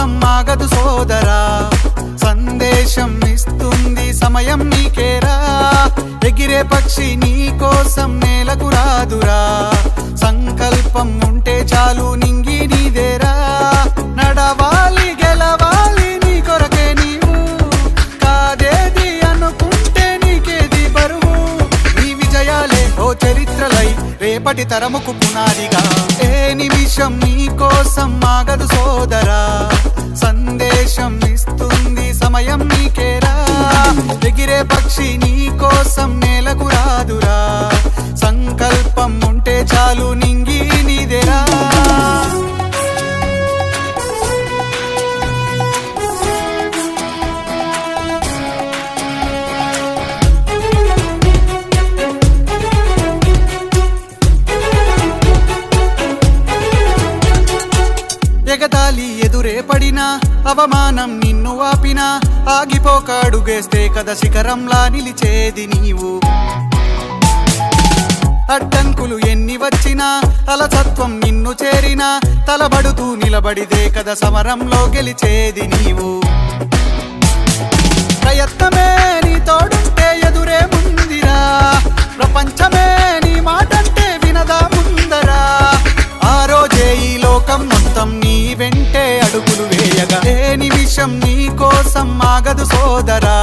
కోసం ఆగదు సోదరా, సందేశం ఇస్తుంది సమయం నీకేరా. ఎగిరే పక్షి నీ కోసం నేలకు రాదురా, సంకల్పం ఉంటే చాలు నింగి నీదేరా. నడవాలి గెలవాలి నీ కొరకే నీవు, కాదేది అనుకుంటే నీకేది బరువు. నీ విజయాలే ఓ చరిత్రలై రేపటి తరముకు పునాదిగా. ఏ నిమిషం నీ కోసం ఆగదు సోదరా, సందేశం ఇస్తుంది సమయం నీకేరా. ఎగిరే పక్షి నీ కోసం నేలకు రాదురా, సంకల్పం ఉంటే చాలు నింగి నీదేరా. ఎగతాళి ఎదురే పడినా, అవమానం నిన్ను ఆపినా, ఆగిపోక అడుగేస్తే కదా శిఖరంలా నిలిచేది నీవు. అడ్డంకులు ఎన్ని వచ్చినా, అలసత్వం నిన్ను చేరినా, తలబడుతూ నిలబడిదే కదా సమరంలో గెలిచేది నీవు. ప్రయత్నమే నీ తోడుంటే ఎదురే ముందిరా, ప్రపంచమే నీ మాటంటే వినదా ముందరా. ఆ రోజే ఈ లోకం మొత్తం నీ వెంటే అడుగులు వేయగా. ఏ నిమిషం నీ కోసం ఆగదు సోదరా,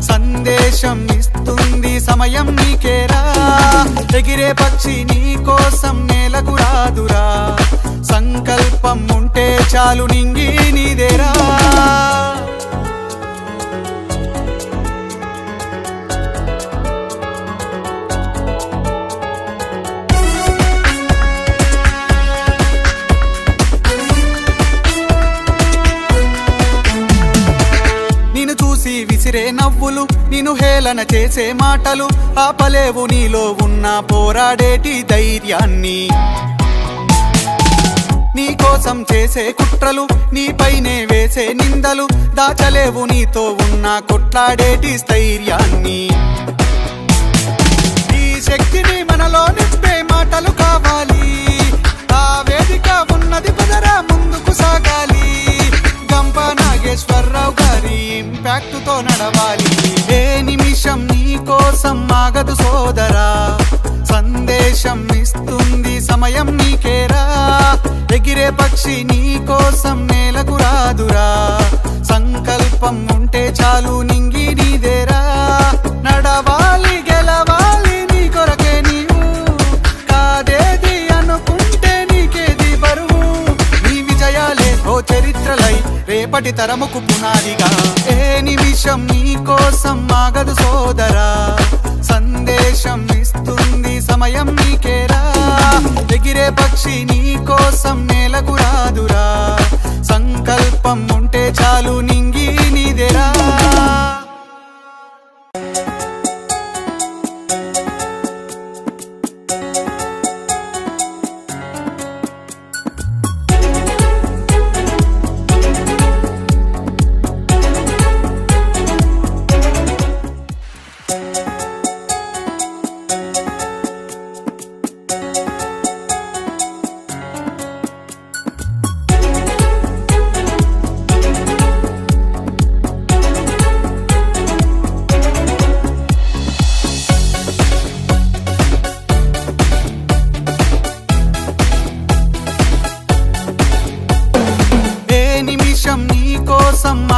సందేశం ఇస్తుంది సమయం నీకేరా. ఎగిరే పక్షి నీ కోసం నేలకు రాదురా, సంకల్పం ఉంటే చాలు నింగి నీదేరా. విసిరే నవ్వులు, నిన్ను హేళన చేసే మాటలు, ఆపలేవు నీలో ఉన్న పోరాడేటి ధైర్యాన్ని. నీ కోసం చేసే కుట్రలు, నీపైనే వేసే నిందలు, దాచలేవు నీతో ఉన్న కొట్లాడేటి స్థైర్యాన్ని. ఈ శక్తిని మనలో నింపే మాటలు కావాలి, ఆ వేదిక ఉన్నది కుదరా ముందుకు సాగాలి. గంప నాగేశ్వరరావు గారి ఇంపాక్ట్ తో నడవాలి. ఏ నిమిషం నీ కోసం ఆగదు సోదరా, సందేశం ఇస్తుంది సమయం నీకేరా. ఎగిరే పక్షి నీ కోసం నేలకు రాదురా, సంకల్పం ఉంటే చాలు నింగి నీదేరా. నడవాలి గెలవాలి నీ కొరకే నీవు, కాదేది అనుకుంటే నీకేది బరువు. నీ విజయాలే ఓ చరిత్రలై రేపటి తరముకు పునాదిగా. ఏ నిమిషం నీ కోసం ఆగదు సోదరా, సందేశం ఇస్తుంది సమయం నీకేరా. ఎగిరే పక్షి నీ కోసం నేలకు రాదురా, సంకల్పం ఉంటే చాలు నింగి నీదేరా.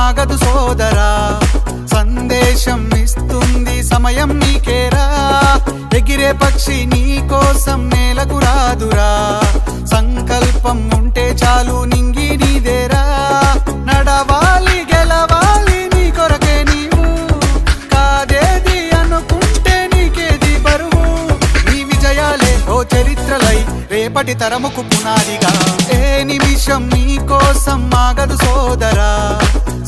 ఆగదు సోదరా, సందేశం ఇస్తుంది సమయం నీకేరా. ఎగిరే పక్షి నీ కోసం నేలకు రాదురా, సంకల్పం ఉంటే చాలు నింగి నీదేరా. నడవాలి గెలవాలి నీ కొరకే నీవు, కాదేది అనుకుంటే నీకేది బరువు. నీ విజయాలే ఓ చరిత్రలై రేపటి తరముకు పునాదిగా. ఏ నిమిషం నీ కోసం ఆగదు సోదరా,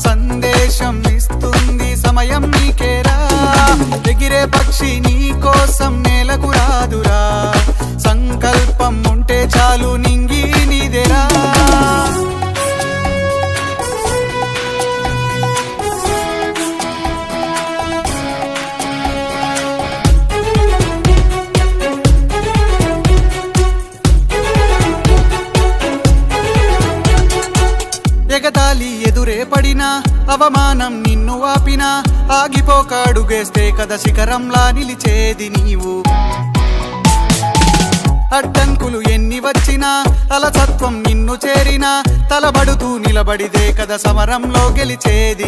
సందేశం ఇస్తుంది సమయం నీకేరా. ఎగిరే పక్షి నీ కోసం నేలకు రాదురా, సంకల్పం ఉంటే చాలు నింగి నీదేరా. పడినా అవమానం నిన్ను ఆపినా ఆగిపోక అడుగేస్తే కదా శిఖరంలా నిలిచేది నీవు అడ్డంకులు ఎన్ని వచ్చినా అలసత్వం నిన్ను చేరినా తలబడుతూ నిలబడిదే కదా సమరంలో గెలిచేది